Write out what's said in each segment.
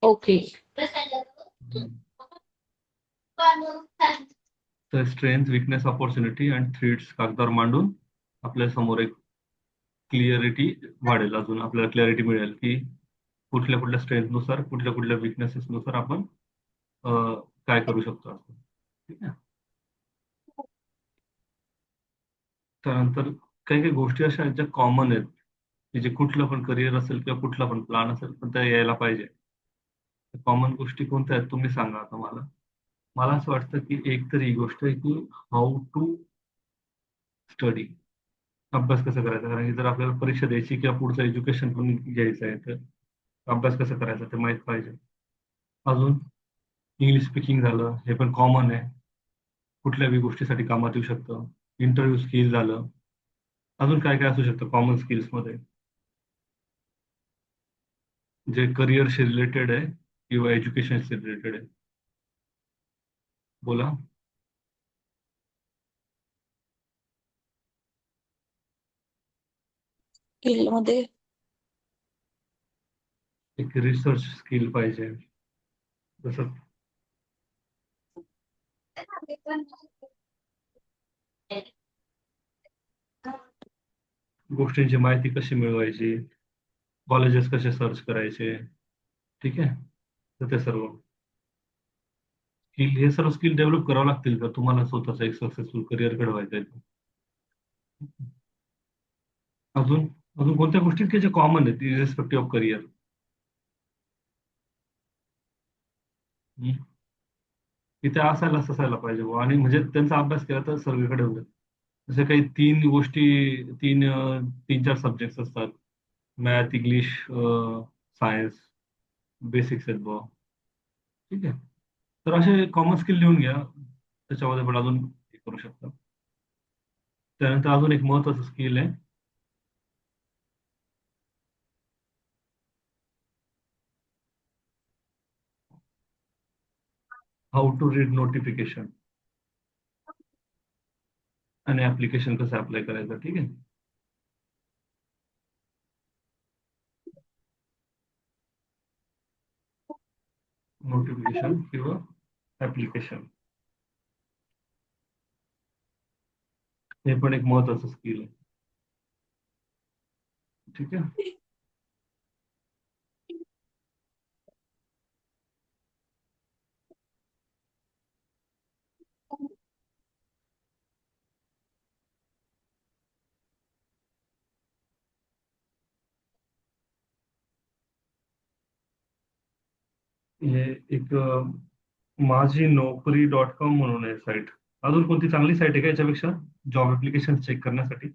Okay. तर strength, weakness, opportunity and threads कागदावर मांडून आपल्या समोर एक क्लिअरिटी वाढेल, अजून आपल्याला क्लॅरिटी मिळेल की कुठल्या कुठल्या स्ट्रेंथनुसार, कुठल्या कुठल्या विकनेसेसनुसार आपण काय करू शकतो असं. ठीक आहे. त्यानंतर काही काही गोष्टी अशा आहेत ज्या कॉमन आहेत, की जे कुठलं पण करिअर असेल किंवा कुठला पण प्लॅन असेल पण त्या यायला पाहिजे. कॉमन गोष्टी कोणत्या आहेत तुम्ही सांगा आता मला. मला असं वाटतं की एक तर ही गोष्ट आहे की हाऊ टू स्टडी, अभ्यास कसा करायचा. कारण की जर आपल्याला परीक्षा द्यायची किंवा पुढचं एज्युकेशन पण घ्यायचं आहे तर अभ्यास कसा करायचा ते माहीत पाहिजे. अजून इंग्लिश स्पीकिंग झालं, हे पण कॉमन आहे, कुठल्याही गोष्टीसाठी कामात येऊ शकतं. इंटरव्ह्यू स्किल झालं. अजून काय काय असू शकतं कॉमन स्किल्समध्ये जे करिअरशी रिलेटेड आहे किंवा एज्युकेशनशी रिलेटेड आहे. बोला. स्किल मध्ये एक रिसर्च स्किल पाहिजे, जसं गोष्टींची माहिती कशी मिळवायची, कॉलेजेस कसे सर्च करायचे. ठीक आहे. तर ते सर्व स्किल, हे सर्व स्किल डेव्हलप करावं लागतील का तुम्हाला स्वतःच एक सक्सेसफुल करिअर घडवायचं आहे. अजून अजून कोणत्या गोष्टी की जे कॉमन आहेत इरेस्पेक्टिव्ह ऑफ करिअर. तिथे असायलाच असायला पाहिजे बुवा. आणि म्हणजे त्यांचा अभ्यास केला तर सगळीकडे होईल. जसे काही तीन गोष्टी, तीन चार सब्जेक्ट असतात, मॅथ, इंग्लिश, सायन्स, बेसिक्स आहेत बुवा. ठीक आहे. तर असे कॉमन स्किल लिहून घ्या, त्याच्यामध्ये पण अजून हे करू शकता. त्यानंतर अजून एक महत्वाचं स्किल आहे, हाऊ टू रीड नोटिफिकेशन आणि ऍप्लिकेशन कसं अप्लाय करायचं. ठीक आहे. नोटिफिकेशन किंवा ऍप्लिकेशन, हे पण एक महत्वाचं स्किल आहे. ठीक आहे. हे एक माझी नोकरी .com म्हणून आहे साईट. अजून कोणती चांगली साईट आहे का याच्यापेक्षा जॉब ऍप्लिकेशन चेक करण्यासाठी?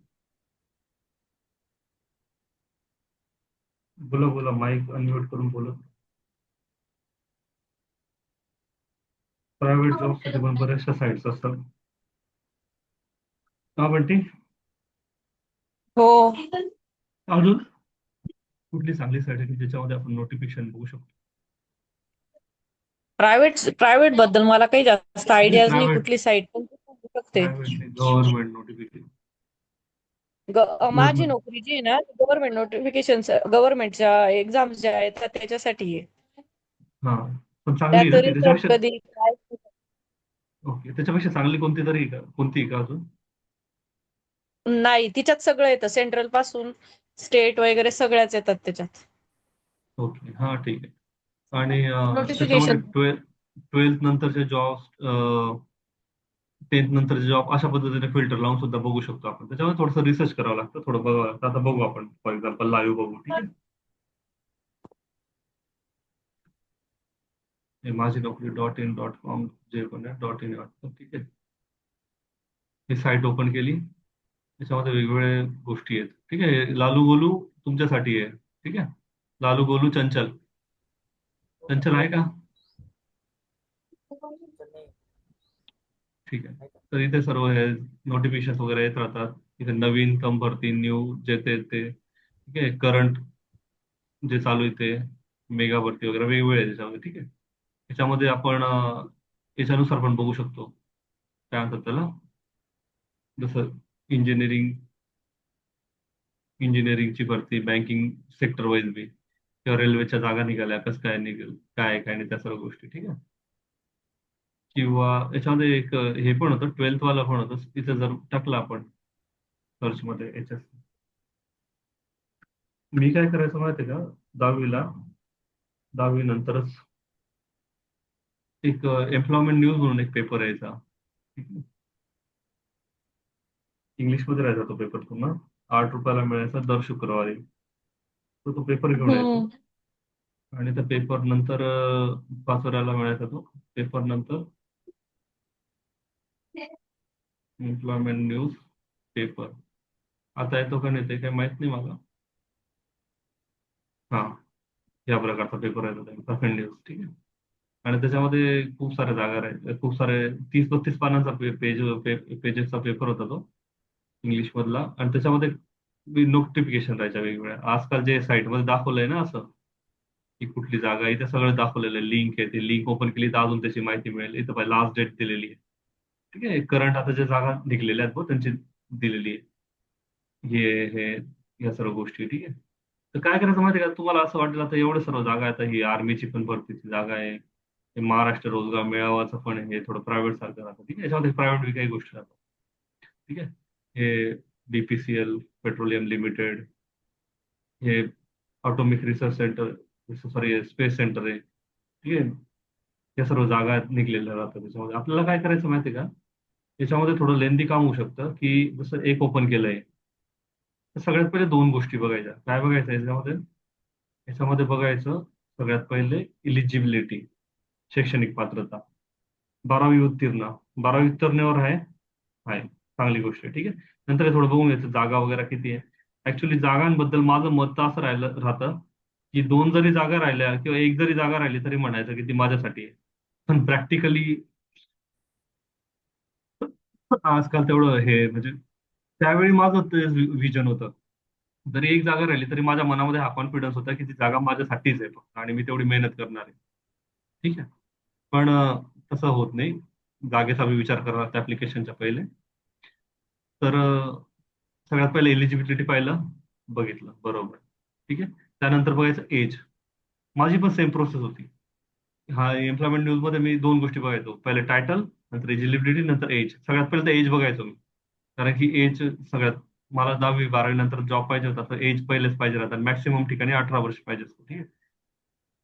बोला बोला, माईक अनम्यूट करून बोला. प्रायव्हेट जॉबसाठी पण बऱ्याचशा साईट्स असतात. का बंटी? हो. अजून कुठली चांगली साईट आहे की ज्याच्यामध्ये आपण नोटिफिकेशन बघू शकतो? प्रायव्हेट बद्दल मला काही जास्त नाही, आयडियाज नाही, प्रायव्हेट कुठली साईट पण तू सांगू शकते. प्रायव्हेट नाही, गव्हर्नमेंट नोटिफिकेशन. माझी नोकरी जी आहे ना, गव्हर्नमेंट नोटिफिकेशन, गव्हर्नमेंटच्या एक्झाम्स ज्या आहेत त्याच्यासाठी आहे. हा, पण चांगली आहे त्यात ना ती रिसर्च त्याच्यापेक्षा. कधी काय. ओके, त्याच्यापेक्षा चांगली कोणती तरी आहे का, कोणती आहे का अजून? नाही, तिच्यात सगळं येतं, सेंट्रल पासून स्टेट वगैरे सगळ्याच येतात त्याच्यात. ओके, हा ठीक आहे. आणि त्याच्यामध्ये नोटिफिकेशन. ट्वेल्थ नंतरचे जॉब, 10th नंतरचे जॉब अशा पद्धतीने फिल्टर लावून सुद्धा बघू शकतो आपण. त्याच्यामध्ये थोडंसं रिसर्च करावं लागतं, थोडं बघावं लागतं. आता बघू आपण, फॉर एक्झाम्पल लाईव्ह बघू. ठीक आहे. हे माझी नोकरी .in.com, जे पण आहे .in वाटतं. ठीक आहे. ही साईट ओपन केली, त्याच्यामध्ये वेगवेगळ्या गोष्टी आहेत. ठीक आहे. लालू गोलू तुमच्यासाठी आहे. ठीक आहे. लालू गोलू चंचल, चंचल आहे का? ठीक आहे. तर इथे सर्व हे नोटिफिकेशन वगैरे येत राहतात. इथे नवीन कम भरती, न्यू जे ते ठीक आहे. करंट जे चालू आहे ते, मेगा भरती वगैरे वेगवेगळे आहे त्याच्यामध्ये. ठीक आहे. त्याच्यामध्ये आपण याच्यानुसार पण बघू शकतो, काय म्हणतात त्याला, जसं इंजिनिअरिंगची भरती, बँकिंग सेक्टर वाईज बी. किंवा रेल्वेच्या जागा निघाल्या, कसं काय निघेल, काय नाही, त्या सर्व गोष्टी. ठीक आहे. किंवा याच्यामध्ये एक हे पण होतं, 12th वाला पण होतं, तिथं जर टाकलं आपण सर्च मध्ये याच्यात. मी काय करायचं माहितीये का, 10वीला, 10वी नंतरच एक एम्प्लॉयमेंट न्यूज म्हणून एक पेपर यायचा. इंग्लिशमध्ये राहायचा तो पेपर, पुन्हा 8 रुपयाला मिळायचा दर शुक्रवारी. तो पेपर घेऊन यायचो. हम्म. आणि त्या पेपर नंतर 5 रुपयाला मिळायचा तो पेपर नंतर, एम्प्लॉयमेंट न्यूज पेपर. आता येतो का नाही ते काही माहित नाही मला. हा, या प्रकारचा पेपर आहे तो एम्प्लॉयमेंट न्यूज. ठीक आहे. आणि त्याच्यामध्ये खूप साऱ्या जागा राहायच्या, खूप सारे 30-32 पानांचा पेजेसचा पेपर होता तो, इंग्लिश मधला. आणि त्याच्यामध्ये नोटिफिकेशन राहायच्या वेगवेगळ्या. आजकाल जे साईटमध्ये दाखवलंय ना असं, की कुठली जागा आहे, इथे सगळं दाखवलेलं आहे, लिंक आहे, ती लिंक ओपन केली तर अजून त्याची माहिती मिळेल. इथं पाहिजे लास्ट डेट दिलेली आहे. ठीक आहे. करंट आता ज्या जागा निघलेल्या आहेत त्यांची दिलेली आहे. हे या सर्व गोष्टी. ठीक आहे. तर काय करायचं माहिती आहे का, तुम्हाला असं वाटेल आता एवढं सर्व जागा आहे, आता ही आर्मीची पण भरतीची जागा आहे, हे महाराष्ट्र रोजगार मेळावाचं पण आहे, हे थोडं प्रायव्हेट सारखं राहतं. ठीक आहे. याच्यामध्ये प्रायव्हेट बी काही गोष्टी राहतात. ठीक आहे. हे BPCL, पेट्रोलियम लिमिटेड, हे atomic research centre, sorry space centre आहे. ठीक आहे. या सर्व जागा निघलेल्या राहतात त्याच्यामध्ये. आपल्याला काय करायचं माहिती आहे का, याच्यामध्ये थोडं लेंदी काम होऊ शकतं, की जसं एक ओपन केलंय तर सगळ्यात पहिले दोन गोष्टी बघायच्या. काय बघायचं याच्यामध्ये, याच्यामध्ये बघायचं सगळ्यात पहिले इलिजिबिलिटी, शैक्षणिक पात्रता. 12वी उत्तीर्ण, 12वी उत्तीर्णावर आहे चांगली गोष्ट आहे. ठीक आहे. नंतर हे थोडं बघून घ्यायचं जागा वगैरे किती आहे. ऍक्च्युली जागांबद्दल माझं मत तर असं राहतं, की दोन जरी जागा राहिल्या किंवा एक जरी जागा राहिली तरी म्हणायचं की ती माझ्यासाठी आहे. पण प्रॅक्टिकली आजकाल तेवढं हे म्हणजे, त्यावेळी माझं ते विजन होतं. जरी एक जागा राहिली तरी माझ्या मनामध्ये हा कॉन्फिडन्स होता की ती जागा माझ्यासाठीच आहे फक्त, आणि मी तेवढी मेहनत करणार आहे. ठीक आहे. पण तसं होत नाही. जागेचा मी विचार करणार त्या ऍप्लिकेशनच्या पहिले. तर सगळ्यात पहिले एलिजिबिलिटी पाहिलं, बघितलं बरोबर. ठीक आहे. त्यानंतर बघायचं एज. माझी पण सेम प्रोसेस होती. हा, एम्प्लॉयमेंट न्यूज मध्ये मी दोन गोष्टी बघायचो, पहिले टायटल, नंतर एलिजिबिलिटी, नंतर एज. सगळ्यात पहिले तर एज बघायचो मी, कारण की एज सगळ्यात, मला 10वी 12वी नंतर जॉब पाहिजे होता तर एज पहिलेच पाहिजे राहतात. मॅक्सिमम ठिकाणी 18 वर्ष पाहिजे असतं. ठीक आहे.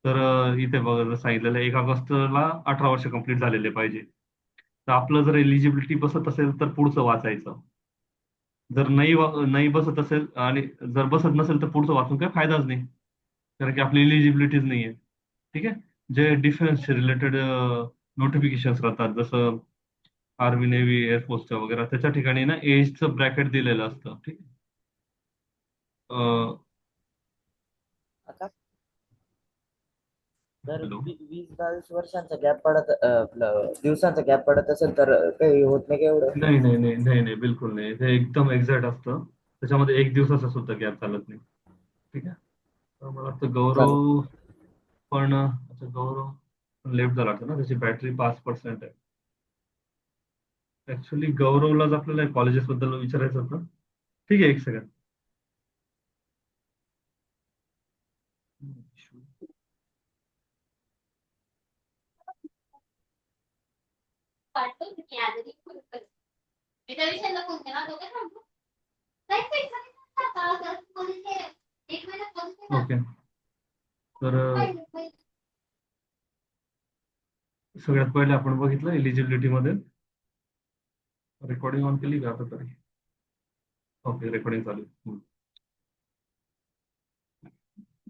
तर इथे बघा जर सांगितलेलं 1 ऑगस्टला 18 वर्ष कंप्लीट झालेले पाहिजे. तर आपलं जर एलिजिबिलिटी बसत असेल तर पुढचं वाचायचं. जर नाही बसत असेल आणि जर बसत नसेल तर पुढचं वाचून काही फायदाच नाही, कारण की आपली एलिजिबिलिटीच नाही आहे. ठीक आहे. जे डिफेन्स रिलेटेड नोटिफिकेशन्स राहतात, जसं आर्मी, नेव्ही, एअरफोर्सच्या वगैरे, त्याच्या ठिकाणी ना एजचं ब्रॅकेट दिलेलं असतं. ठीक आहे. आता जर हॅलो. 20-22 वर्षांचा गॅप पडत दिवसांचा गॅप पडत असेल तर काही होत नाही का एवढं? नाही नाही नाही नाही नाही, बिलकुल नाही. ते एकदम एक्झॅक्ट असतं. त्याच्यामध्ये एक दिवसाचा सुद्धा गॅप चालत नाही. ठीक आहे. तर मला वाटतं चालेल. गौरव पण, अच्छा गौरव लेफ्ट झाला वाटतं ना, त्याची बॅटरी 5% आहे. ऍक्च्युली गौरवलाच आपल्याला कॉलेजेस बद्दल विचारायचं होतं. ठीक आहे, एक सेकंड. ओके. तर सगळ्यात पहिले आपण बघितलं एलिजिबिलिटी मध्ये. रेकॉर्डिंग ऑन केली का आता तरी? ओके, रेकॉर्डिंग चालू आहे.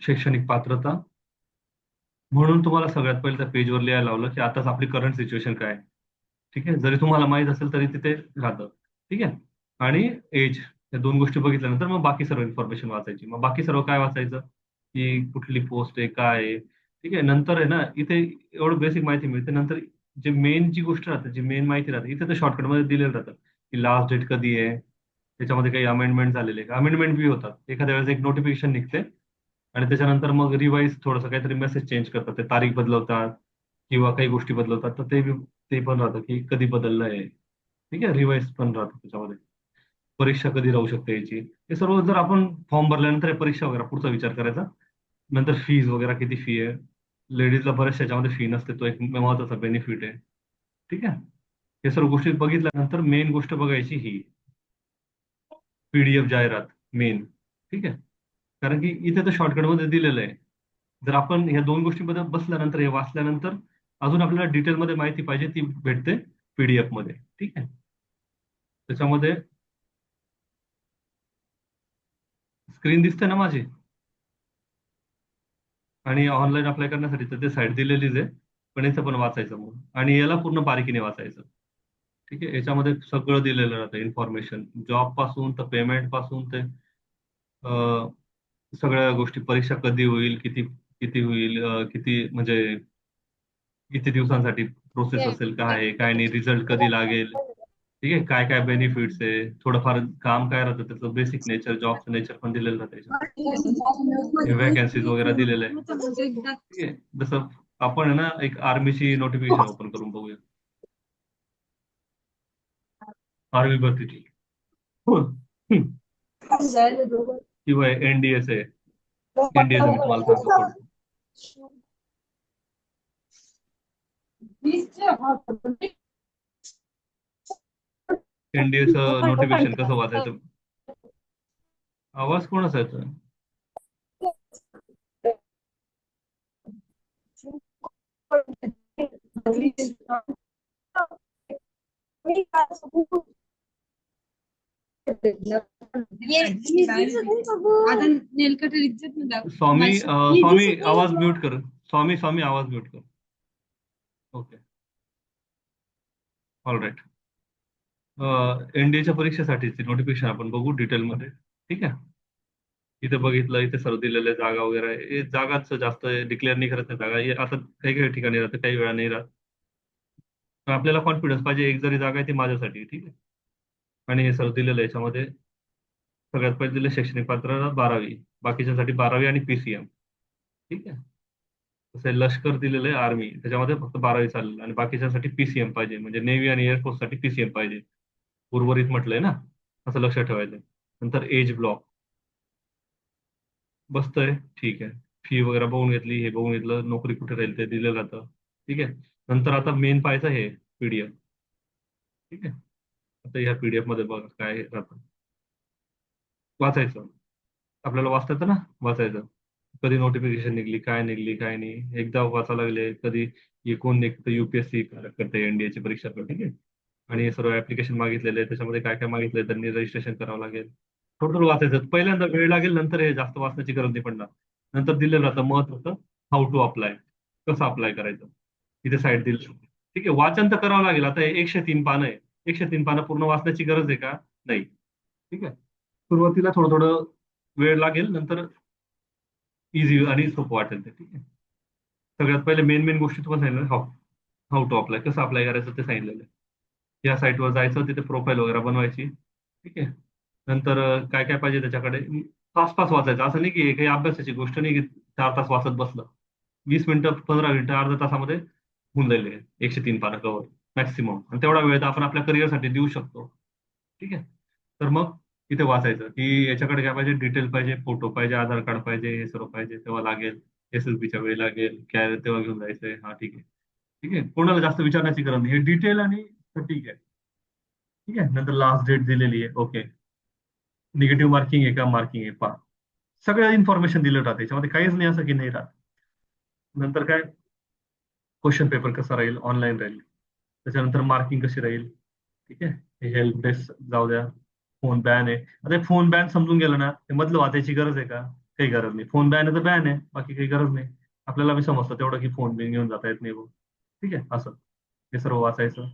शैक्षणिक पात्रता म्हणून तुम्हाला सगळ्यात पहिले त्या पेजवर लिहायला लावलं की आताच आपली करंट सिच्युएशन काय आहे. ठीक आहे. जरी तुम्हाला माहित असेल तरी तिथे राहतं. ठीक आहे. आणि एज, या दोन गोष्टी बघितल्यानंतर मग बाकी सर्व इन्फॉर्मेशन वाचायची. मग बाकी सर्व काय वाचायचं, की कुठली पोस्ट आहे, काय आहे. ठीक आहे. नंतर आहे ना, इथे एवढं बेसिक माहिती मिळते. नंतर जे मेन जी गोष्ट राहते, जी मेन माहिती राहते, इथे तर शॉर्टकटमध्ये दिलेलं राहतं, की लास्ट डेट कधी आहे, त्याच्यामध्ये काही अमेंडमेंट झालेले का, अमेंडमेंट बी होतात. एखाद्या वेळेस एक नोटिफिकेशन निघते आणि त्याच्यानंतर मग रिवाईज थोडंसं काहीतरी मेसेज चेंज करतात, ते तारीख बदलवतात किंवा काही गोष्टी बदलवतात. तर ते पण राहतं की कधी बदललं आहे. ठीक आहे. रिवाईज पण राहतं त्याच्यामध्ये. परीक्षा कधी राहू शकते याची, हे सर्व जर आपण फॉर्म भरल्यानंतर हे परीक्षा वगैरे पुढचा विचार करायचा. नंतर फीज वगैरे किती फी आहे. लेडीजला बऱ्याचशा याच्यामध्ये फी नसते, तो एक महत्वाचा बेनिफिट आहे. ठीक आहे. हे सर्व गोष्टी बघितल्यानंतर मेन गोष्ट बघायची ही PDF जाहिरात मेन. ठीक आहे. कारण की इथे तर शॉर्टकट मध्ये दिलेलं आहे. जर आपण ह्या दोन गोष्टींमध्ये बसल्यानंतर हे वाचल्यानंतर अजून आपल्याला डिटेलमध्ये माहिती पाहिजे ती भेटते PDF मध्ये. ठीक आहे. त्याच्यामध्ये स्क्रीन दिसते ना माझी, आणि ऑनलाईन अप्लाय करण्यासाठी तर ते साईट दिलेलीच आहे, पण याचं पण वाचायचं मग, आणि याला पूर्ण बारीकीने वाचायचं. ठीक आहे. याच्यामध्ये सगळं दिलेलं राहतं इन्फॉर्मेशन, जॉब पासून तर पेमेंट पासून ते अं, सगळ्या गोष्टी, परीक्षा कधी होईल, किती किती होईल, किती म्हणजे किती दिवसांसाठी प्रोसेस असेल, काय आहे काय नाही, रिझल्ट कधी लागेल. ठीक आहे. काय काय बेनिफिट्स आहे, थोडंफार काम काय राहतं त्याचं बेसिक नेचर, जॉबचं नेचर पण दिलेलं राहतं याच्यामध्ये. व्हॅकन्सीज वगैरे दिलेलं आहे. ठीक आहे. जसं आपण आहे ना, एक आर्मीची नोटिफिकेशन ओपन करून बघूया. आर्मी भरतीची हो. किंवा NDS आहे. NDS मी तुम्हाला सांगतो थोडं. NDS नोटिफिकेशन कसं वाचायचं. आवाज कोणाचा येतोय. स्वामी स्वामी आवाज म्यूट कर. स्वामी आवाज म्यूट कर. ओके. All right. NDAच्या परीक्षेसाठीची नोटिफिकेशन आपण बघू डिटेलमध्ये. ठीक आहे. इथे बघितलं, इथे सर्व दिलेल्या जागा वगैरे आहे. हे जागाच जास्त डिक्लेअर नाही करत नाही जागा, हे आता काही काही ठिकाणी राहतं, काही वेळा नाही राहत. पण आपल्याला कॉन्फिडन्स पाहिजे, एक जरी जागा आहे ती माझ्यासाठी. ठीक आहे. आणि हे सर्व दिलेलं आहे याच्यामध्ये. सगळ्यात पहिले दिलं शैक्षणिक पात्रता 12वी, बाकीच्यासाठी 12वी आणि PCM. ठीक आहे. तसं लष्कर दिलेलं आहे आर्मी, त्याच्यामध्ये फक्त 12वी चालेल, आणि बाकीच्यासाठी PCM पाहिजे, म्हणजे नेव्ही आणि एअरफोर्स साठी PCM पाहिजे. उर्वरित म्हटलंय ना, असं लक्षात ठेवायचं. नंतर एज ब्लॉक बसतंय. ठीक आहे. फी वगैरे बघून घेतली, हे बघून घेतलं, नोकरी कुठे राहील ते दिलं जातं. ठीक आहे. नंतर आता मेन पाहायचं हे PDF. ठीक आहे. आता ह्या PDF मध्ये बघा काय राहतं. वाचायचं. आपल्याला वाचता येतं ना, वाचायचं. कधी नोटिफिकेशन निघली, काय निघली, काय नाही, एकदा वाचायला लागले कधी. हे कोण निघतं, UPSC करते NDAची परीक्षा करते. ठीक आहे. आणि हे सर्व ऍप्लिकेशन मागितलेले आहे, त्याच्यामध्ये काय काय मागितलंय त्यांनी रजिस्ट्रेशन करावं लागेल. थोडं थोडं वाचायचं, पहिल्यांदा वेळ लागेल, नंतर हे जास्त वाचण्याची गरज नाही पडणार. नंतर दिलेलं राहतं महत्वाचं, हाऊ टू अप्लाय, कसं अप्लाय करायचं. तिथे साईट दिली. ठीक आहे. वाचन तर करावं लागेल. आता हे 103 पानं आहे, 103 पानं पूर्ण वाचण्याची गरज आहे का, नाही. ठीक आहे. सुरुवातीला थोडं थोडं वेळ लागेल, नंतर इझी आणि सोपं वाटेल ते. ठीक आहे. सगळ्यात पहिले मेन मेन गोष्टी तुम्हाला सांगितलं, हाऊ हाऊ टू अप्लाय, कसं अप्लाय करायचं ते सांगितलेलं आहे. या साईटवर जायचं, तिथे प्रोफाईल वगैरे बनवायची. ठीक आहे. नंतर काय काय पाहिजे त्याच्याकडे, फास्ट फास्ट वाचायचं, असं नाही की काही अभ्यासाची गोष्ट नाही की 4 तास वाचत बसलं. 20 मिनिटं, 15 मिनिटं, अर्ध्या तासामध्ये होऊन जाईल हे 103 पानं कवर मॅक्सिमम, आणि तेवढा वेळ तर आपण आपल्या करिअरसाठी देऊ शकतो. ठीक आहे. तर मग इथे वाचायचं की याच्याकडे काय पाहिजे, डिटेल पाहिजे, फोटो पाहिजे, आधार कार्ड पाहिजे, हे सर्व पाहिजे, तेव्हा लागेल. SSBच्या वेळी लागेल, काय तेव्हा घेऊन जायचंय. हा ठीक आहे. ठीक आहे. कोणाला जास्त विचारण्याची गरज नाही, हे डिटेल आणि ठीक आहे. ठीक आहे. नंतर लास्ट डेट दिलेली आहे. ओके. निगेटिव्ह मार्किंग आहे का, मार्किंग आहे पहा. सगळं इन्फॉर्मेशन दिलं राहतं याच्यामध्ये, काहीच नाही असं की नाही राहत. नंतर काय, क्वेश्चन पेपर कसा राहील, ऑनलाईन राहील. त्याच्यानंतर मार्किंग कशी राहील. ठीक आहे. हेल्प डेस्क जाऊ द्या. फोन बॅन आहे. आता फोन बॅन समजून गेलं ना, ते मधलं वाचायची गरज आहे का, काही गरज नाही. फोन बॅन आहे तर बॅन आहे, बाकी काही गरज नाही. आपल्याला बी समजतं तेवढं की फोन बिन घेऊन जाता येत नाही भाऊ. ठीक आहे. असं हे सर्व वाचायचं.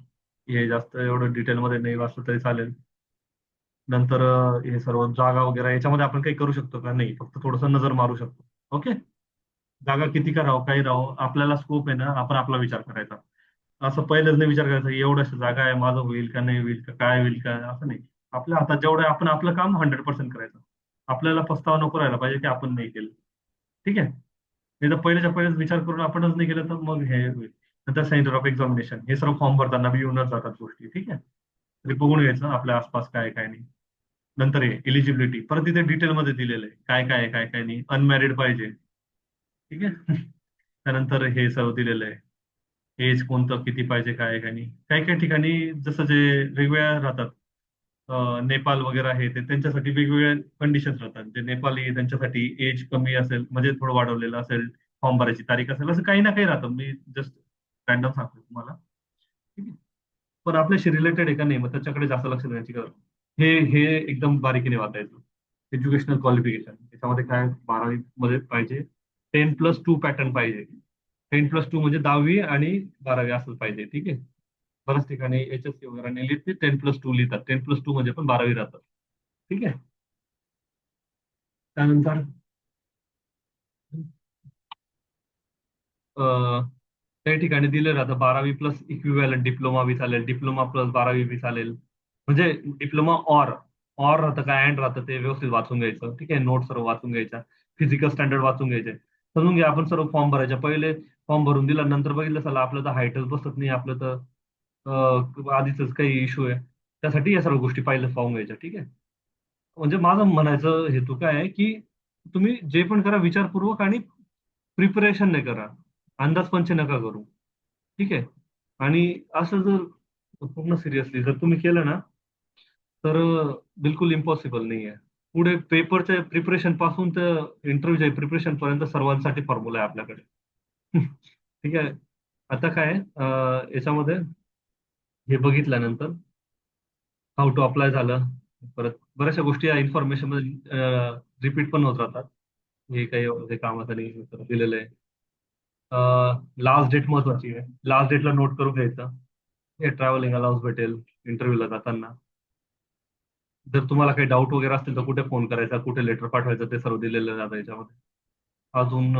हे जास्त एवढं डिटेलमध्ये नाही वाचलं तरी चालेल. नंतर हे सर्व जागा वगैरे याच्यामध्ये आपण काही करू शकतो का, नाही, फक्त थोडस नजर मारू शकतो. ओके. जागा किती का राहो, काही राहो, आपल्याला स्कोप आहे ना, आपण आपला विचार करायचा. असं पहिलेच नाही विचार करायचा एवढ्याच जागा आहे, माझं होईल का, नाही होईल का, काय होईल का, असं नाही. आपल्या हातात जेवढं आहे आपण आपलं काम 100% करायचं. आपल्याला पस्तावा नको राहायला पाहिजे की आपण नाही केलं. ठीक आहे. नाही तर पहिल्याच्या पहिलेच विचार करून आपणच नाही केलं तर मग हे होईल. नंतर सेंटर ऑफ एक्झामिनेशन, हे सर्व फॉर्म भरताना बी येऊनच जातात गोष्टी. ठीक आहे. तरी बघून घ्यायचं आपल्या आसपास काय काय नाही. नंतर हे एलिजिबिलिटी परत इथे डिटेलमध्ये दिलेलं आहे, काय काय आहे, काय काय नाही. अनमॅरिड पाहिजे. ठीक आहे. त्यानंतर हे सर्व दिलेलं आहे, एज कोणतं किती पाहिजे काय काय नाही. काही काही ठिकाणी जसं जे वेगवेगळ्या राहतात, नेपाळ वगैरे आहे ते त्यांच्यासाठी वेगवेगळ्या कंडिशन्स राहतात. जे नेपाळी आहे, त्यांच्यासाठी एज कमी असेल म्हणजे थोडं वाढवलेलं असेल, फॉर्म भरायची तारीख असेल, असं काही ना काही राहतं. मी जस्ट रॅन्डम सांगतो तुम्हाला. ठीक आहे. पण आपल्याशी रिलेटेड आहे का नाही, मग त्याच्याकडे जास्त लक्ष देण्याची गरज नाही. हे एकदम बारीकीने वाचायचं. एज्युकेशनल क्वालिफिकेशन त्याच्यामध्ये काय 12वी मध्ये पाहिजे, 10+2 पॅटर्न पाहिजे. 10+2 म्हणजे 10वी आणि 12वी असं पाहिजे. ठीक आहे. बऱ्याच ठिकाणी HSC वगैरे नाही लिहित, ते 10+2 लिहितात. 10+2 म्हणजे पण 12वी राहतात. ठीक आहे. त्यानंतर काही ठिकाणी दिले राहतं 12वी प्लस इक्विव्हॅलंट डिप्लोमा बी चालेल, डिप्लोमा प्लस 12वी बी चालेल. म्हणजे डिप्लोमा ऑर राहतं का अँड राहतं ते व्यवस्थित वाचून घ्यायचं. ठीक आहे. नोट सर्व वाचून घ्यायच्या, फिजिकल स्टँडर्ड वाचून घ्यायचे. समजून घ्या, आपण सर्व फॉर्म भरायच्या पहिले फॉर्म भरून दिला, नंतर बघितलं चला आपलं तर हाईटच बसत नाही, आपलं तर आधीच काही इश्यू आहे. त्यासाठी या सर्व गोष्टी पहिलेच पाहून घ्यायच्या. ठीक आहे. म्हणजे माझं म्हणायचं हेतू काय आहे की तुम्ही जे पण करा विचारपूर्वक आणि प्रिपरेशन नाही करा, अंदाजपंच नका करू. ठीक आहे. आणि असं जर पूर्ण सिरियसली जर तुम्ही केलं ना, तर बिलकुल इम्पॉसिबल नाही आहे. पुढे पेपरच्या प्रिपरेशन पासून तर इंटरव्ह्यूच्या प्रिपरेशन पर्यंत सर्वांसाठी फॉर्म्युला आहे आपल्याकडे. ठीक आहे. आता काय आहे, याच्यामध्ये हे बघितल्यानंतर हाऊ टू अप्लाय झालं. परत बऱ्याचशा गोष्टी या इन्फॉर्मेशन मध्ये रिपीट पण होत राहतात. हे काही हे कामाचं नाही तर दिलेलं आहे. लास्ट डेट महत्वाची आहे. लास्ट डेटला नोट करून घ्यायचं. हे ट्रॅव्हलिंग अलाउन्स भेटेल इंटरव्ह्यूला जाताना. जर तुम्हाला काही डाऊट वगैरे असतील तर कुठे फोन करायचा, कुठे लेटर पाठवायचं, ते सर्व दिलेलं जातं याच्यामध्ये. अजून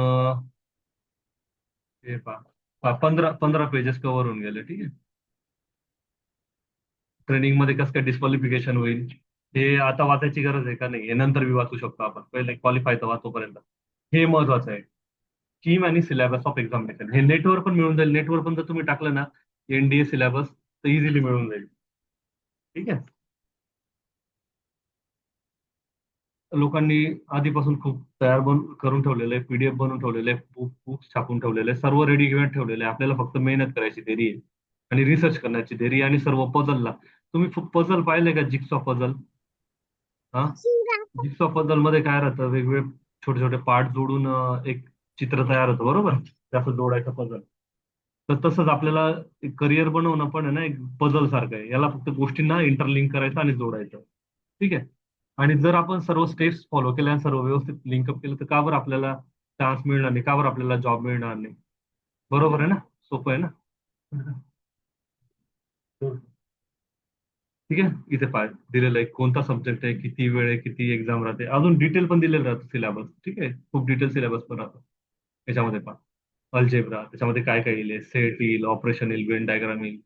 हे पहा 15 पेजेस कव्हर होऊन गेले. ठीक आहे. ट्रेनिंग मध्ये कसं काय डिस्क्वालिफिकेशन होईल हे आता वाचायची गरज आहे का नाही, हे नंतर बी वाचू शकतो आपण, पहिले क्वालिफाय तर वाचोपर्यंत. हे महत्वाचं आहे. स्कीम आणि सिलेबस ऑफ एक्झामिनेशन हे नेटवर पण मिळून जाईल. नेटवर पण जर तुम्ही टाकलं ना NDA सिलेबस, तर इझिली मिळून जाईल. ठीक आहे. लोकांनी आधीपासून खूप तयार करून ठेवलेलं आहे, PDF बनवून ठेवलेले आहे, बुक्स छापून ठेवलेले आहे, सर्व रेडीमेड ठेवलेले आहे. आपल्याला फक्त मेहनत करायची देरी आहे आणि रिसर्च करण्याची देरी आहे. आणि सर्व पझलला तुम्ही पझल पाहिले का, जिक्सॉ पझल? हा, जिक्सॉ पझल मध्ये काय राहतं, वेगवेगळे छोटे छोटे पार्ट जोडून एक चित्र तयार होतं, बरोबर? ते असं जोडायचं पझल. तर तसंच आपल्याला करिअर बनवणं पण आहे ना, एक पझल सारखं आहे. याला फक्त गोष्टींना इंटरलिंक करायचं आणि जोडायचं. ठीक आहे. आणि जर आपण सर्व स्टेप्स फॉलो केल्या आणि सर्व व्यवस्थित लिंकअप केलं, तर का बरं आपल्याला चान्स मिळणार नाही, का बरं आपल्याला जॉब मिळणार नाही? बरोबर आहे ना? सोपं आहे ना? ठीक आहे. इथे पाय दिलेलं आहे, कोणता सब्जेक्ट आहे, किती वेळ आहे, किती एक्झाम राहते, अजून डिटेल पण दिलेलं राहतं सिलेबस. ठीक आहे. खूप डिटेल सिलेबस पण राहतो याच्यामध्ये. पहा, अल्जेब्रा त्याच्यामध्ये काय काय येईल, सेट येईल, ऑपरेशन येईल, वेन डायग्राम येईल.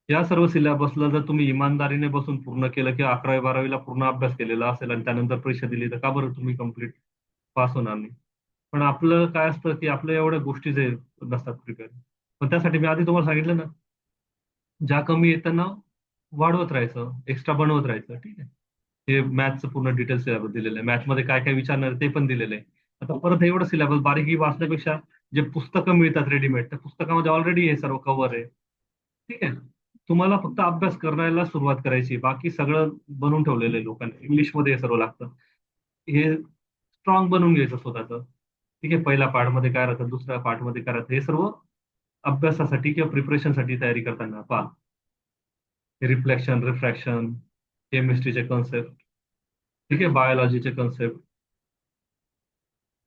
या सर्व सिलेबसला जर तुम्ही इमानदारीने बसून पूर्ण केलं, की 11वी 12वीला पूर्ण अभ्यास केलेला असेल आणि त्यानंतर परीक्षा दिली, तर का बरं तुम्ही कम्प्लीट पास होणार नाही? पण आपलं काय असतं की आपल्या एवढ्या गोष्टी जे नसतात प्रिपेअर. पण त्यासाठी मी आधी तुम्हाला सांगितलं ना, ज्या कमी आहेत त्यांना वाढवत राहायचं, एक्स्ट्रा बनवत राहायचं. ठीक आहे. हे मॅथचं पूर्ण डिटेल्स सिलेबस दिलेलं आहे. मॅथमध्ये काय काय विचारणार आहे ते पण दिलेलं आहे. आता परत एवढं सिलेबस बारीकी वाचण्यापेक्षा जे पुस्तकं मिळतात रेडीमेड, त्या पुस्तकामध्ये ऑलरेडी हे सर्व कव्हर आहे. ठीक आहे. तुम्हाला फक्त अभ्यास करायला सुरुवात करायची, बाकी सगळं बनवून ठेवलेलं आहे लोकांनी. इंग्लिशमध्ये हे सर्व लागतं. हे स्ट्रॉंग बनवून घ्यायचं स्वतःचं. ठीक आहे. पहिल्या पार्टमध्ये काय राहतं, दुसऱ्या पार्टमध्ये काय राहतं, हे सर्व अभ्यासासाठी किंवा प्रिपरेशनसाठी तयारी करताना पहा. रिफ्लेक्शन, रिफ्रॅक्शन, केमिस्ट्रीचे कन्सेप्ट. ठीक आहे. बायोलॉजीचे कन्सेप्ट,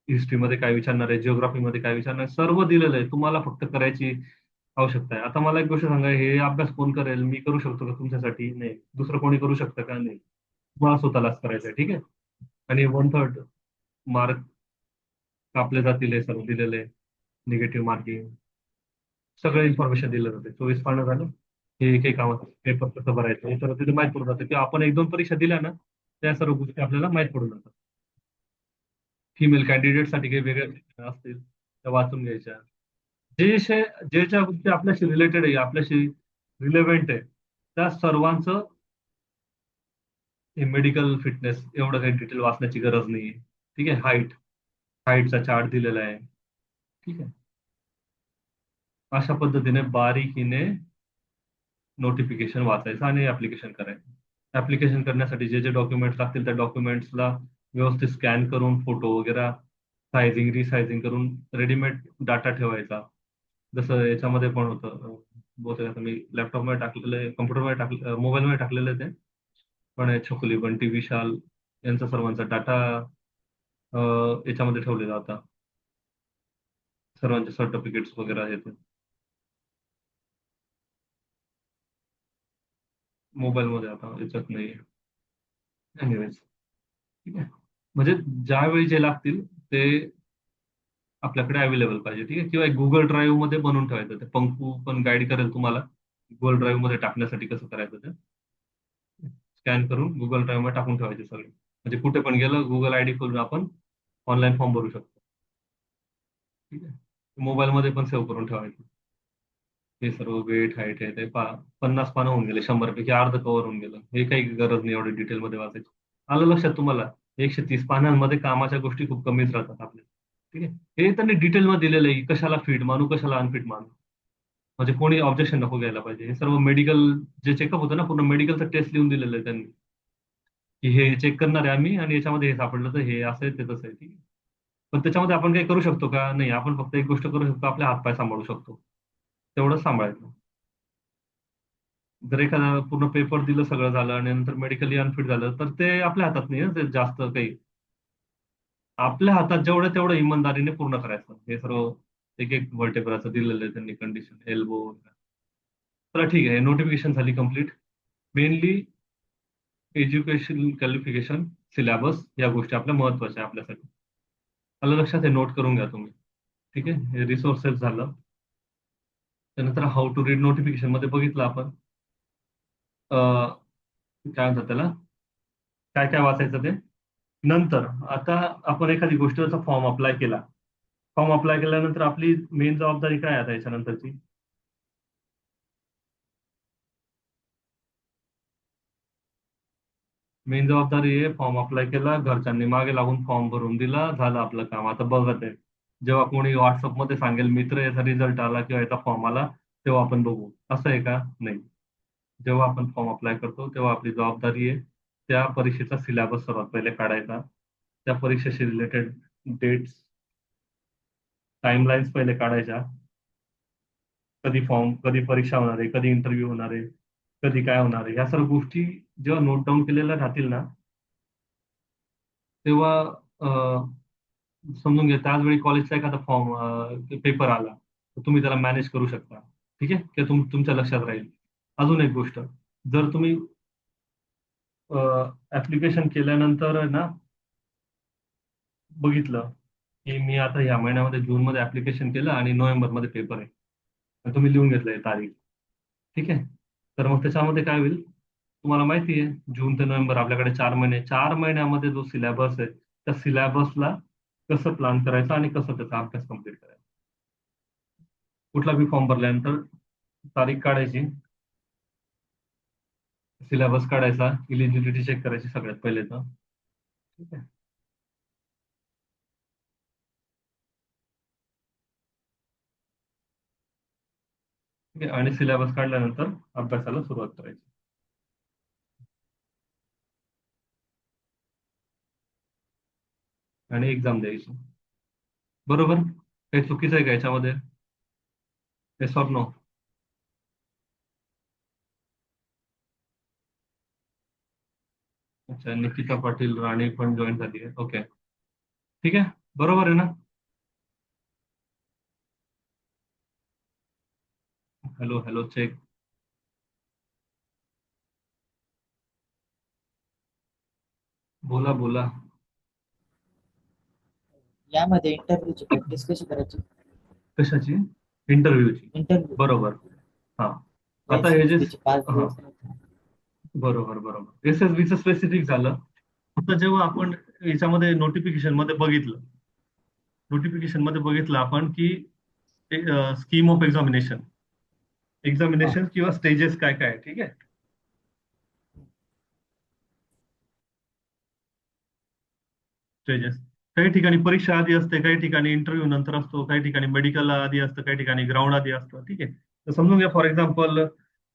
हिस्ट्रीमध्ये काय विचारणार आहे, जिओग्राफीमध्ये काय विचारणार आहे, सर्व दिलेलं आहे. तुम्हाला फक्त करायची आवश्यकता आहे. आता मला एक गोष्ट सांगा, हे अभ्यास कोण करेल? मी करू शकतो का तुमच्यासाठी? नाही. दुसरं कोणी करू शकतं का? नाही. तुम्हाला स्वतःलाच करायचं आहे. ठीक आहे. आणि 1/3 मार्क कापले जातील, हे सर्व दिलेलं आहे. निगेटिव्ह मार्किंग सगळं इन्फॉर्मेशन दिलं जाते. 24 पानं झालं. हे काही कामात पेपर कसं भरायचं हे सर्व तिथे माहीत पडून जातं, किंवा आपण 1-2 परीक्षा दिल्या ना, त्या सर्व गोष्टी आपल्याला माहीत पडून जातात. फिमेल कॅन्डिडेटसाठी काही वेगळ्या असतील त्या वाचून घ्यायच्या. जे विषय जे ज्या गोष्टी आपल्याशी रिलेटेड आहे, आपल्याशी रिलेव्हंट आहे, त्या सर्वांचं हे मेडिकल फिटनेस एवढं काही डिटेल वाचण्याची गरज नाहीये. ठीक आहे. हाईटचा चार्ट दिलेला आहे. ठीक आहे. अशा पद्धतीने बारीकीने नोटिफिकेशन वाचायचं आणि ऍप्लिकेशन करायचं. ऍप्लिकेशन करण्यासाठी जे जे डॉक्युमेंट्स लागतील त्या डॉक्युमेंट्सला व्यवस्थित स्कॅन करून फोटो वगैरे सायझिंग रिसायझिंग करून रेडीमेड डाटा ठेवायचा. जसं याच्यामध्ये पण होतं, बहुतेक आता मी लॅपटॉपमध्ये टाकलेलं आहे, कम्प्युटरमध्ये टाकलं, मोबाईलमध्ये टाकलेलं आहे ते. पण छकुली बंटी विशाल यांचा सर्वांचा डाटा याच्यामध्ये ठेवलेला होता. सर्वांचे सर्टिफिकेट्स वगैरे आहेत मोबाईलमध्ये, आता याच्यात नाही. एनिवेज, ठीक आहे. म्हणजे ज्यावेळी जे लागतील ते आपल्याकडे अवेलेबल पाहिजे, ठीक आहे. किंवा एक गुगल ड्राईव्ह मध्ये बनवून ठेवायचं. ते पंकू पण गाईड करेल तुम्हाला गुगल ड्राईव्ह मध्ये टाकण्यासाठी कसं करायचं ते. स्कॅन करून गुगल ड्राईव्ह मध्ये टाकून ठेवायचे सगळे. म्हणजे कुठे पण गेलं गुगल आयडी खोलून आपण ऑनलाईन फॉर्म भरू शकतो, ठीक आहे. मोबाईलमध्ये पण सेव्ह करून ठेवायचं. हे सर्व वेट हाईट आहे ते 50 पानं होऊन गेले, 100 पैकी अर्ध कव्हर होऊन गेलं. हे काही गरज नाही एवढी डिटेलमध्ये वाचायची. आलं लक्षात तुम्हाला? 130 पानांमध्ये कामाच्या गोष्टी खूप कमीच राहतात आपल्या, ठीक आहे. हे त्यांनी डिटेलमध्ये दिलेलं आहे, कशाला फिट मानू कशाला अनफिट मानू. म्हणजे कोणी ऑब्जेक्शन नको घ्यायला पाहिजे. हे सर्व मेडिकल जे चेकअप होतं ना, पूर्ण मेडिकलचं टेस्ट लिहून दिलेलं आहे त्यांनी, की हे चेक करणार आहे आम्ही आणि याच्यामध्ये हे सापडलं तर हे असं आहे ते तसं आहे, ठीक आहे. पण त्याच्यामध्ये आपण काही करू शकतो का? नाही. आपण फक्त एक गोष्ट करू शकतो, आपले हातपाय सांभाळू शकतो. तेवढंच सांभाळायचं. जर एखादा पूर्ण पेपर दिलं सगळं झालं आणि नंतर मेडिकली अनफिट झालं तर ते आपल्या हातात नाही ना, ते जास्त काही. आपल्या हातात जेवढं तेवढं इमानदारीने पूर्ण करायचं. हे सर्व एक एक व्हर्टेब्राचं दिलेलं आहे त्यांनी कंडिशन, एल्बो. तर ठीक आहे, नोटिफिकेशन झाली complete. Mainly education qualification, syllabus या गोष्टी आपल्या महत्वाच्या आहे आपल्यासाठी. आलं लक्षात? हे नोट करून घ्या तुम्ही, ठीक आहे. हे रिसोर्सेस झालं. त्यानंतर हाऊ टू रीड नोटिफिकेशन मध्ये बघितलं आपण काय म्हणतात त्याला, काय काय वाचायचं ते. नंतर आता आपण एखादी गोष्टीचा फॉर्म अप्लाय केला. फॉर्म अप्लाय केल्यानंतर आपली मेन जबाबदारी काय आहे आता याच्यानंतरची? मेन जबाबदारी आहे, फॉर्म अप्लाय केला, घरच्यांनी मागे लागून फॉर्म भरून दिला, झालं आपलं काम. आता बघत आहे जेव्हा कोणी व्हॉट्सअपमध्ये सांगेल मित्र याचा रिझल्ट आला किंवा याचा फॉर्म आला तेव्हा आपण बघू, असं आहे का? नाही. जेव्हा आपण फॉर्म अप्लाय करतो तेव्हा आपली जबाबदारी आहे त्या परीक्षेचा सिलेबस सर्वात पहिले काढायचा. त्या परीक्षेशी रिलेटेड डेट्स, टाइमलाईन्स पहिले काढायच्या. कधी फॉर्म, कधी परीक्षा होणार आहे, कधी इंटरव्ह्यू होणार आहे, कधी काय होणार आहे, ह्या सर्व गोष्टी जेव्हा नोट डाऊन केलेल्या राहतील ना, तेव्हा समजून घ्या त्याच वेळी कॉलेजचा एखादा फॉर्म पेपर आला तर तुम्ही त्याला मॅनेज करू शकता, ठीक आहे. ते तुमच्या लक्षात राहील. अजून एक गोष्ट, जर तुम्ही ऍप्लिकेशन केल्यानंतर ना बघितलं की मी आता ह्या महिन्यामध्ये जूनमध्ये ऍप्लिकेशन केलं आणि नोव्हेंबरमध्ये पेपर आहे, तर तुम्ही लिहून घेतलंय तारीख, ठीक आहे. तर मग त्याच्यामध्ये काय होईल, तुम्हाला माहिती आहे जून ते नोव्हेंबर आपल्याकडे 4 महिने, 4 महिन्यामध्ये जो सिलेबस आहे त्या सिलेबसला कसं प्लॅन करायचं आणि कसं त्याचा अभ्यास कम्प्लीट करायचा. कुठला बी फॉर्म भरल्यानंतर तारीख काढायची, सिलेबस काढायचा, इलिजिबिलिटी चेक करायची सगळ्यात पहिले तर, ठीक आहे. ठीक आहे, आणि सिलेबस काढल्यानंतर अभ्यासाला सुरुवात करायची. आणि एक्झाम द्यायची. बरोबर? काही चुकीचं आहे का याच्यामध्ये? Yes or no? अच्छा, निकिता पाटील राणे पण जॉईन झाली आहे, ओके. ठीक आहे, बरोबर आहे ना? Hello hello, check. बोला बोला. यामध्ये इंटरव्ह्यूची प्रॅक्टिस कशी करायची? कशाची? इंटरव्ह्यूची? इंटरव्ह्यू बरोबर. हा. आता हे जे एस 5 हा, दिवस राहतात. बरोबर बरोबर. SSBचं स्पेसिफिक झालं. आता जेव्हा आपण याच्यामध्ये नोटिफिकेशन मध्ये बघितलं आपण की स्कीम ऑफ एक्झामिनेशन, हा. किंवा स्टेजेस काय काय आहे, ठीक आहे. स्टेजेस, काही ठिकाणी परीक्षा आधी असते, काही ठिकाणी इंटरव्ह्यू नंतर असतो, काही ठिकाणी मेडिकल आधी असतं, काही ठिकाणी ग्राउंड आधी असतं. ठीक आहे, तर समजून घ्या. फॉर एक्झाम्पल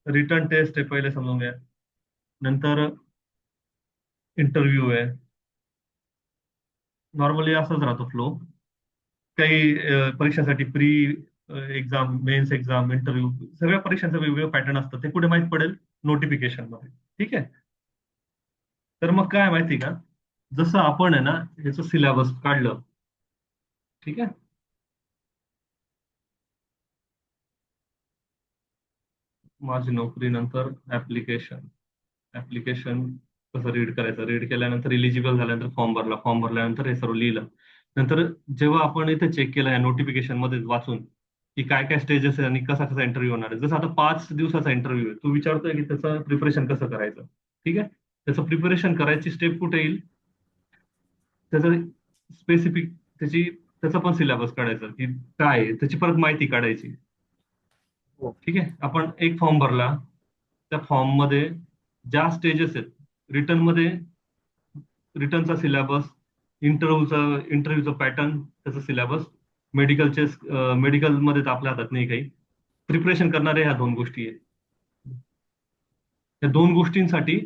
रिटर्न टेस्ट आहे पहिले, समजून घ्या. नंतर इंटरव्ह्यू आहे. नॉर्मली असाच राहतो फ्लो. काही परीक्षांसाठी pre exam, mains exam, interview, सगळ्या परीक्षांचं वेगवेगळं पॅटर्न असतं. ते कुठे माहित पडेल? नोटिफिकेशन मध्ये. ठीक आहे. तर मग काय माहिती का, जसं आपण आहे ना याचं सिलेबस काढलं. ठीक आहे. माझी नोकरी नंतर ऍप्लिकेशन. ऍप्लिकेशन कसं रीड करायचं, रीड केल्यानंतर इलिजिबल झाल्यानंतर फॉर्म भरला, फॉर्म भरल्यानंतर हे सर्व लिहिलं. नंतर जेव्हा आपण इथे चेक केलं या नोटिफिकेशन मध्ये वाचून की काय काय स्टेजेस आहे आणि कसा कसा इंटरव्ह्यू होणार आहे. जसं आता 5 दिवसाचा इंटरव्ह्यू आहे, तू विचारतोय की त्याचं प्रिपरेशन कसं करायचं. ठीक आहे. त्याचं प्रिपरेशन करायची स्टेप कुठे येईल, त्याचं स्पेसिफिक त्याचा पण सिलेबस काढायचा की काय आहे, त्याची परत माहिती काढायची. हो. ठीक आहे. आपण एक फॉर्म भरला, त्या फॉर्म मध्ये ज्या स्टेजेस आहेत, रिटर्न मध्ये रिटर्नचा सिलेबस, इंटरव्ह्यूचा पॅटर्न, त्याचा सिलेबस, मेडिकलमध्ये तर आपल्या हातात नाही काही. प्रिपरेशन करणारे ह्या 2 गोष्टी आहेत. या 2 गोष्टींसाठी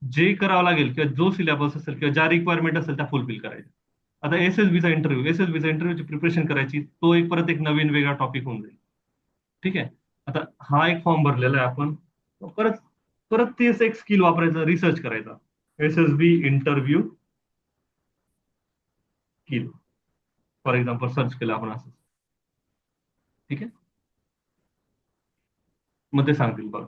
जे करावं लागेल किंवा जो सिलेबस असेल किंवा ज्या रिक्वायरमेंट असेल त्या फुलफिल करायच्या. आता एसएसबीचा इंटरव्ह्यूची प्रिपरेशन करायची, तो परत एक नवीन वेगळा टॉपिक होऊन जाईल. ठीक आहे. आता हा एक फॉर्म भरलेला आहे आपण, परत परत तेच एक स्किल वापरायचं, रिसर्च करायचा. SSB interview skill, for example search केलं आपण असं. ठीक आहे. मग ते सांगतील बघा,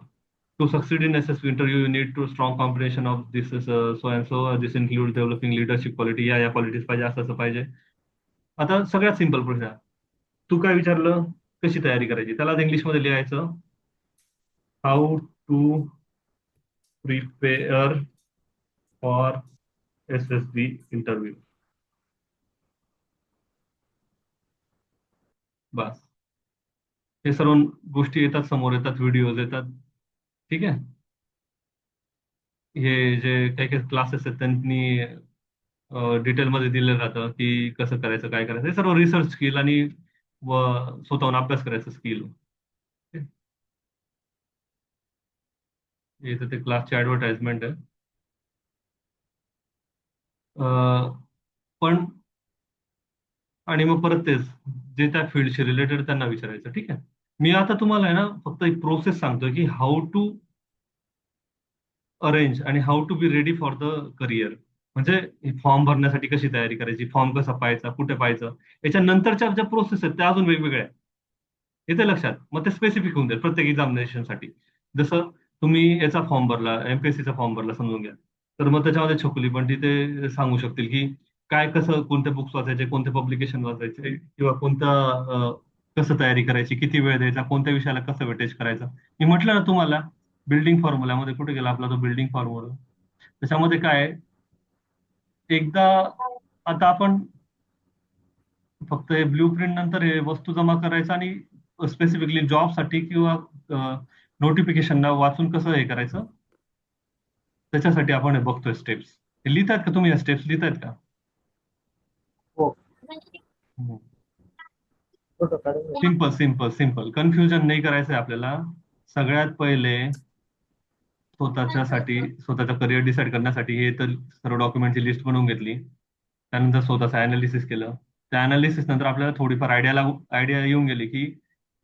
to succeed in SSB interview you need to strong combination of this so and so, this include developing leadership quality, या क्वालिटीज पाहिजे, असं असं पाहिजे. आता सगळ्यात सिंपल प्रोसेस. तू काय विचारलं, कशी तयारी करायची, त्याला इंग्लिशमध्ये लिहायचं, how to prepare for SSB interview. बस. हे सर्व गोष्टी येतात, समोर येतात, व्हिडिओज येतात. ठीक आहे. हे जे काही काही क्लासेस आहेत त्यांनी डिटेलमध्ये दिलं जातं की कसं करायचं, काय करायचं. हे सर्व रिसर्च स्किल आणि स्वतःहून अभ्यास करायचं स्किल. इथे ते क्लासची ऍडव्हर्टाइजमेंट आहे. पण आणि मग परत तेच, जे त्या फील्डशी रिलेटेड त्यांना विचारायचं. ठीक आहे. मी आता तुम्हाला आहे ना फक्त एक प्रोसेस सांगतो की हाऊ टू अरेंज आणि how to be ready for the career. म्हणजे फॉर्म भरण्यासाठी कशी तयारी करायची, फॉर्म कसा पाहायचा, कुठे पाहायचं, याच्या नंतरच्या ज्या प्रोसेस आहेत त्या अजून वेगवेगळ्या आहेत. येते लक्षात? मग ते स्पेसिफिक होऊन जाईल प्रत्येक एक्झामिनेशनसाठी. जसं तुम्ही याचा फॉर्म भरला, एमपीएससीचा फॉर्म भरला समजून घ्या, तर मग त्याच्यामध्ये छकुली पण ते सांगू शकतील की काय कसं, कोणते बुक्स वाचायचे, कोणते पब्लिकेशन वाचायचे, किंवा कसं तयारी करायची, किती वेळ द्यायचा, कोणत्या विषयाला कसं वेटेज करायचं. मी म्हटलं ना तुम्हाला, बिल्डिंग फॉर्म्युल्यामध्ये कुठे गेला आपला तो बिल्डिंग फॉर्म्युला. त्याच्यामध्ये काय आहे, एकदा आता आपण फक्त हे ब्ल्यू प्रिंट नंतर हे वस्तू जमा करायचं आणि स्पेसिफिकली जॉबसाठी किंवा नोटिफिकेशनला वाचून कसं हे करायचं, त्याच्यासाठी आपण हे बघतोय स्टेप्स. हे लिहितायत का तुम्ही, या स्टेप्स लिहितायत का? हो. हम्म. फोटो काढून घे. सिंपल सिंपल सिंपल, कन्फ्युजन नाही करायचंय आपल्याला. सगळ्यात पहिले स्वतःच्या करिअर डिसाईड करण्यासाठी हे तर सर्व डॉक्युमेंटची लिस्ट बनवून घेतली. त्यानंतर स्वतःचं अनालिसिस केलं. त्या अनालिसिस नंतर आपल्याला थोडीफार आयडिया येऊन गेली की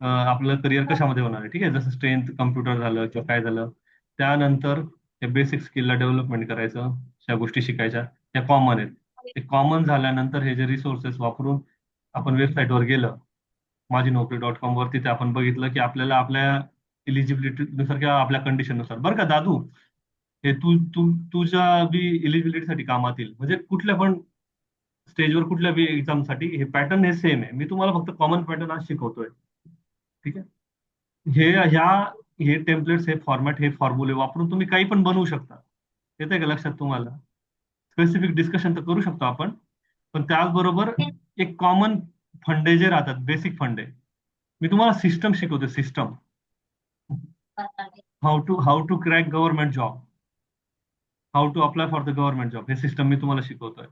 आपलं करिअर कशामध्ये होणार आहे. ठीक आहे. जसं स्ट्रेंथ कम्प्युटर झालं किंवा काय झालं. त्यानंतर या बेसिक स्किलला डेव्हलपमेंट करायचं, त्या गोष्टी शिकायच्या, त्या कॉमन आहेत. ते कॉमन झाल्यानंतर हे जे रिसोर्सेस वापरून आपण वेबसाईटवर गेलं, माझी नोकरी .com वरती, ते आपण बघितलं की आपल्याला आपल्या इलिजिबिलिटीनुसार किंवा आपल्या कंडिशननुसार, बरं का दादू, हे तू तू तुझ्या बी इलिजिबिलिटीसाठी कामात येईल. म्हणजे कुठल्या पण स्टेजवर कुठल्या बी एक्झामसाठी हे पॅटर्न हे सेम आहे. मी तुम्हाला फक्त कॉमन पॅटर्न आज शिकवतोय. ठीक आहे. हे ह्या हे टेम्पलेट्स, हे फॉर्मॅट, हे फॉर्म्युले वापरून तुम्ही काही पण बनवू शकता. येते का लक्षात तुम्हाला? स्पेसिफिक डिस्कशन तर करू शकतो आपण, पण त्याचबरोबर एक कॉमन फंडे जे राहतात, बेसिक फंडे, मी तुम्हाला सिस्टम शिकवतो. System, how to crack government job, how to apply for the government job, हे सिस्टम मी तुम्हाला शिकवतोय.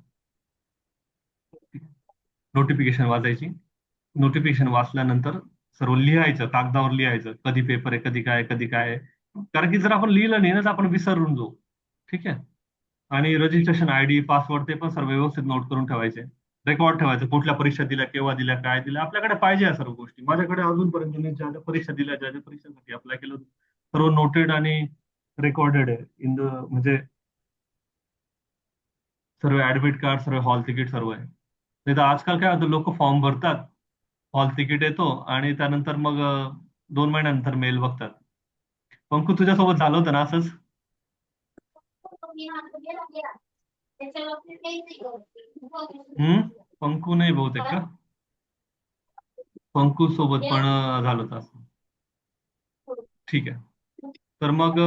नोटिफिकेशन वाचायची. नोटिफिकेशन वाचल्यानंतर सर्व लिहायचं, कागदावर लिहायचं, कधी पेपर आहे, कधी काय आहे. कारण की जर आपण लिहिलं नाही ना तर आपण विसरून जाऊ. ठीक आहे. आणि रजिस्ट्रेशन आयडी, पासवर्ड ते पण सर्व व्यवस्थित नोट करून ठेवायचे. रेकॉर्ड ठेवायचं, कुठल्या परीक्षा दिल्या, केव्हा दिल्या, काय दिल्या. आपल्याकडे पाहिजे या सर्व गोष्टी. माझ्याकडे अजूनपर्यंत मी ज्या ज्या परीक्षा दिल्या, ज्या ज्या परीक्षांसाठी अप्लाय केलं होतं, सर्व नोटेड आणि रेकॉर्डेड आहे इन द, म्हणजे सर्व ऍडमिट कार्ड, सर्व हॉल तिकीट सर्व आहे. नाही तर आजकाल काय होतं, लोक फॉर्म भरतात, हॉल तिकीट येतो आणि त्यानंतर मग 2 महिन्यानंतर मेल बघतात. पंकू, तुझ्यासोबत झालं होतं ना असंच? हम्म. पंकू नाही बहुतेक का? पंकू सोबत पण झालं होतं असं. ठीक आहे. तर मग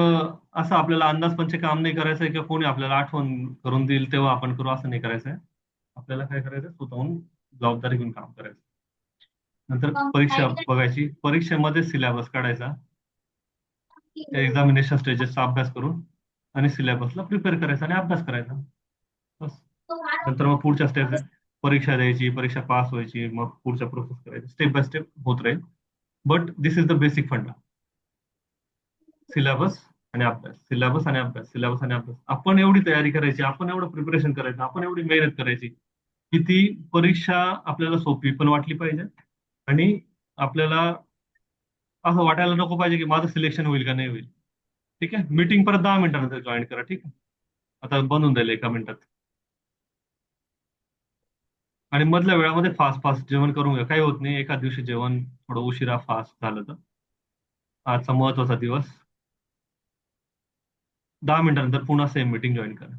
असं आपल्याला अंदाजपंचे काम नाही करायचंय किंवा कोणी आपल्याला आठवण करून देईल तेव्हा आपण करू, असं नाही करायचंय. आपल्याला काय करायचं, स्वतःहून जबाबदारी घेऊन काम करायचं. नंतर परीक्षा बघायची, परीक्षेमध्ये सिलेबस काढायचा, एक्झामिनेशन स्टेजेसचा अभ्यास करून आणि सिलेबसला प्रिपेअर करायचा आणि अभ्यास करायचा. बस. नंतर मग पुढच्या स्टेप आहे, परीक्षा द्यायची, परीक्षा पास व्हायची, मग पुढच्या प्रोसेस करायची, स्टेप बाय स्टेप होत राहील. But this is the basic फंडा. सिलेबस आणि अभ्यास, सिलेबस आणि अभ्यास, सिलेबस आणि अभ्यास. आपण एवढी तयारी करायची, आपण एवढं प्रिपरेशन करायचं, आपण एवढी मेहनत करायची की ती परीक्षा आपल्याला सोपी पण वाटली पाहिजे आणि आपल्याला असं वाटायला नको पाहिजे की माझं सिलेक्शन होईल का नाही होईल. ठीक आहे. मीटिंग परत 10 मिनिटानंतर जॉईन करा. ठीक आहे. आता बनवून जाईल 1 मिनिटात. आणि मधल्या वेळामध्ये फास्ट फास्ट जेवण करून घ्या, काही होत नाही. एका दिवशी जेवण थोडं उशिरा फास्ट झालं तर. आजचा महत्वाचा दिवस. 10 मिनिटानंतर पुन्हा सेम मीटिंग जॉईन करा.